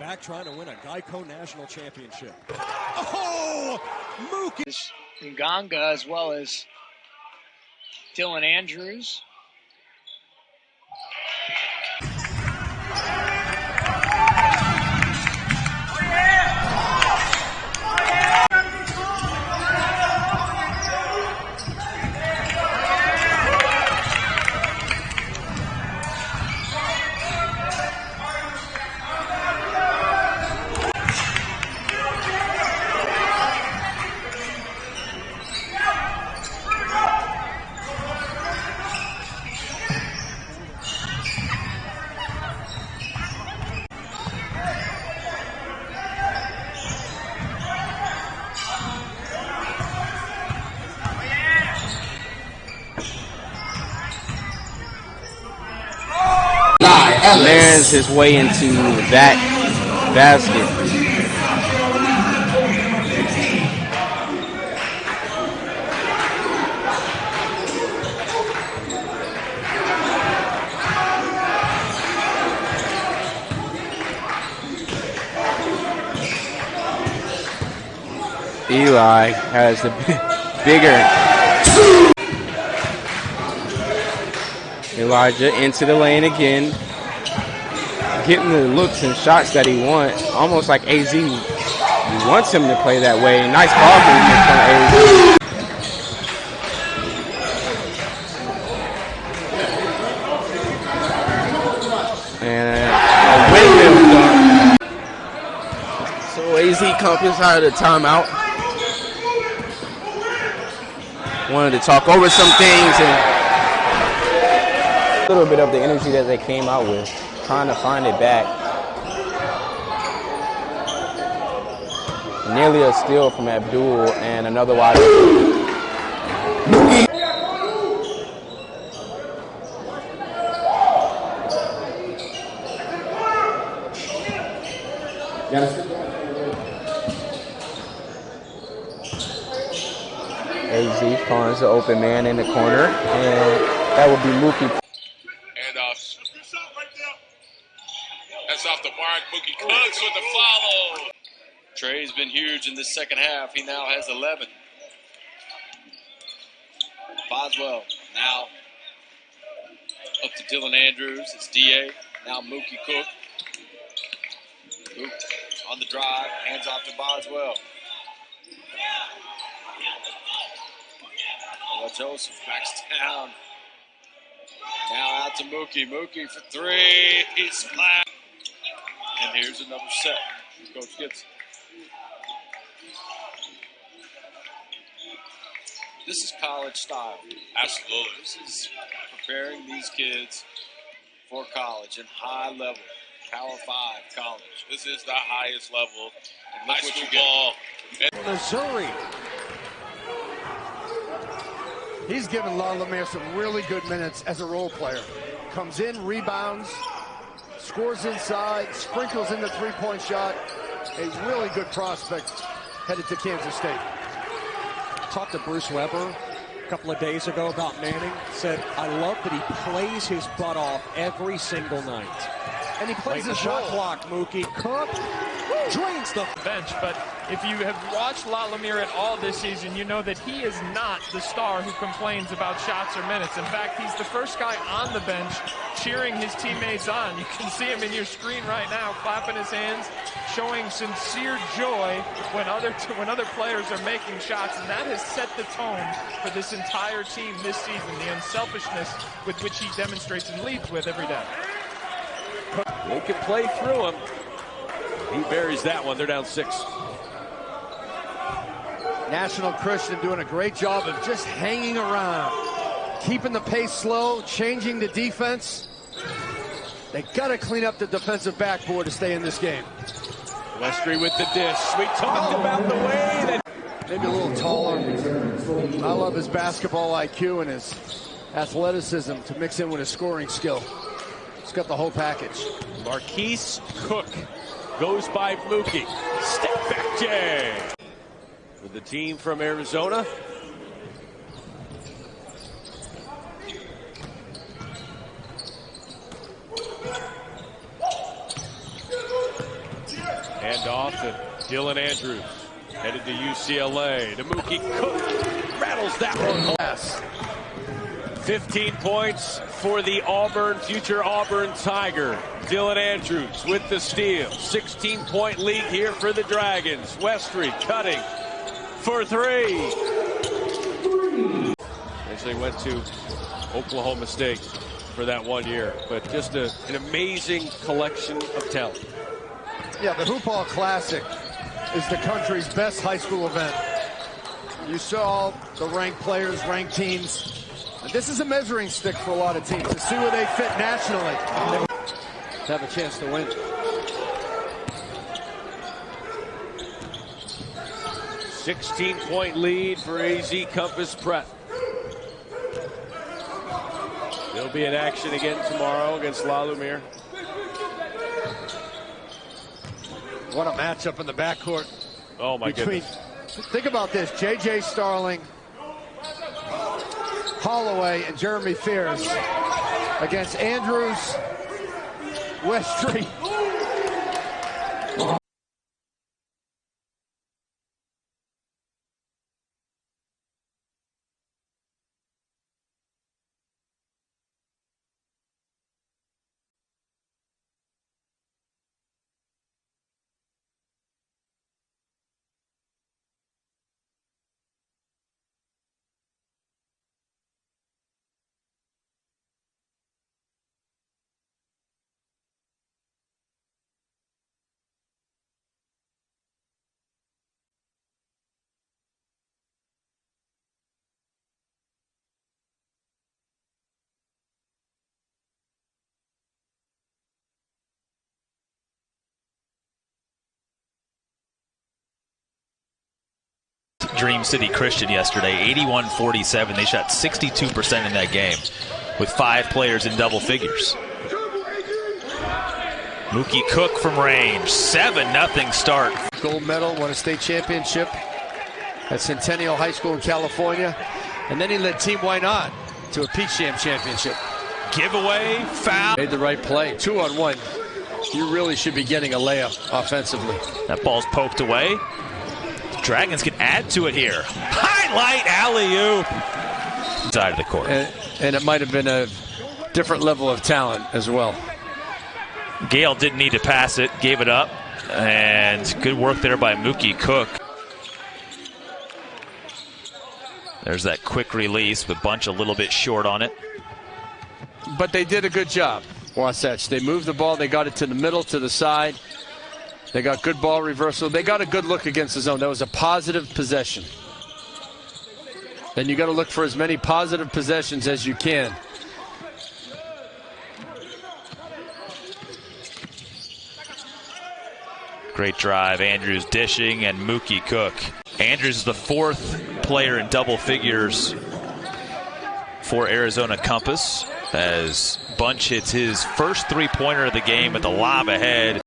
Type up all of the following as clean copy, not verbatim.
back trying to win a Geico National Championship. Oh, Mookie! Nganga as well as Dylan Andrews. Lands his way into that basket. Eli has the bigger. Elijah into the lane again. Getting the looks and shots that he wants, almost like AZ. He wants him to play that way. Nice ball movement from AZ. And a windmill dunk. So AZ comes out of the timeout. Wanted to talk over some things and a little bit of the energy that they came out with. Trying to find it back. Nearly a steal from Abdul and another wide open. AZ finds the open man in the corner, and that would be Mookie. That's off the mark. Mookie Cooks with the follow. Trey's been huge in this second half. He now has 11. Boswell now up to Dylan Andrews. It's DA. Now Mookie Cook. Luke on the drive. Hands off to Boswell. Joseph backs down. Now out to Mookie. Mookie for three. He's splat. And here's another set. Coach Gibson. This is college style. Absolutely. This is preparing these kids for college and high level, Power 5 college. This is the highest level in high school ball. Missouri. He's given LaLamere some really good minutes as a role player. Comes in, rebounds, scores inside, sprinkles in the three-point shot. A really good prospect headed to Kansas State. Talked to Bruce Weber a couple of days ago about Manning. Said, I love that he plays his butt off every single night. And he plays the shot clock, Mookie. Cook drains the bench. But if you have watched LaLamere at all this season, you know that he is not the star who complains about shots or minutes. In fact, he's the first guy on the bench cheering his teammates on. You can see him in your screen right now, clapping his hands, showing sincere joy when other players are making shots, and that has set the tone for this entire team this season, the unselfishness with which he demonstrates and leads with every day. They can play through him. He buries that one. They're down 6. National Christian doing a great job of just hanging around, keeping the pace slow, changing the defense. They got to clean up the defensive backboard to stay in this game. Westry with the dish. We talked about the way that... Maybe a little taller. I love his basketball IQ and his athleticism to mix in with his scoring skill. He's got the whole package. Marquise Cook goes by Mookie. Step back Jay. With the team from Arizona. Hand off to Dylan Andrews. Headed to UCLA. To Mookie Cook. Rattles that one home. 15 points for the future Auburn Tiger. Dylan Andrews with the steal. 16-point lead here for the Dragons. Westry cutting for three. As they went to Oklahoma State for that 1 year. But just an amazing collection of talent. Yeah, the Hoop Hall Classic is the country's best high school event. You saw the ranked players, ranked teams. This is a measuring stick for a lot of teams to see where they fit nationally. To have a chance to win. 16-point lead for AZ Compass Prep. They'll be in action again tomorrow against La Lumiere. What a matchup in the backcourt. Oh, my goodness. Think about this. J.J. Starling, Holloway, and Jeremy Fears against Andrews, Westry. Dream City Christian yesterday, 81-47. They shot 62% in that game with 5 players in double figures. Mookie Cook from range, 7-0 start. Gold medal, won a state championship at Centennial High School in California. And then he led Team Why Not to a Peach Jam championship. Giveaway, foul. Made the right play, 2-on-1. You really should be getting a layup offensively. That ball's poked away. Dragons can add to it here. Highlight alley-oop. Side of the court. And it might have been a different level of talent as well. Gale didn't need to pass it, gave it up. And good work there by Mookie Cook. There's that quick release with Bunch a little bit short on it. But they did a good job, Wasatch. They moved the ball. They got it to the middle, to the side. They got good ball reversal. They got a good look against the zone. That was a positive possession. Then you got to look for as many positive possessions as you can. Great drive. Andrews dishing and Mookie Cook. Andrews is the 4th player in double figures for Arizona Compass as Bunch hits his first 3-pointer of the game with the lob ahead.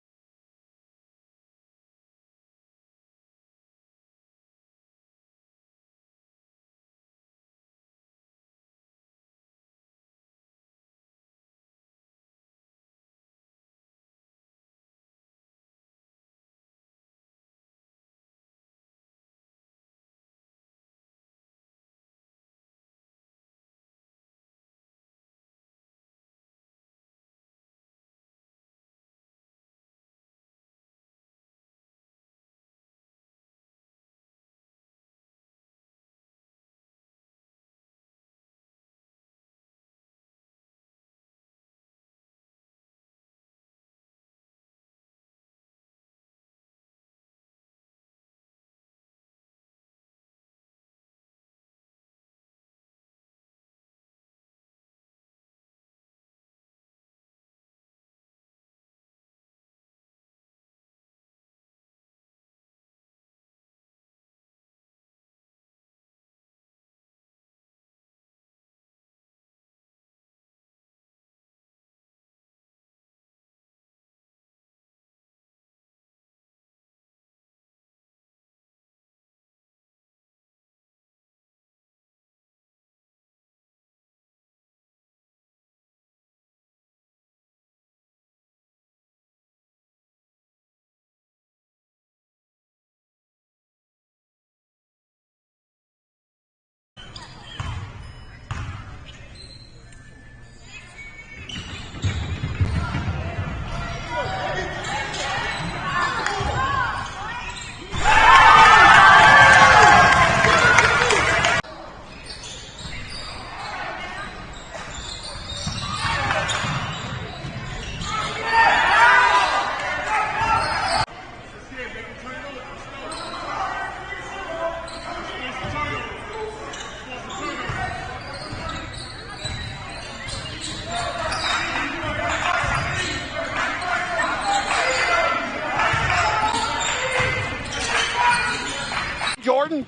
Jordan.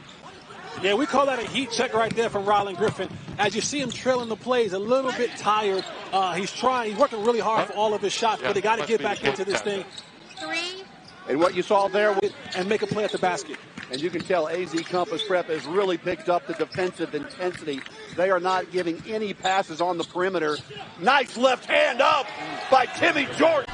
Yeah, we call that a heat check right there from Rylan Griffin. As you see him trailing the plays, a little bit tired. He's working really hard for all of his shots, but they got to get back into this thing. And what you saw there, and make a play at the basket. and you can tell AZ Compass Prep has really picked up the defensive intensity. They are not giving any passes on the perimeter. Nice left hand up by Timmy Jordan.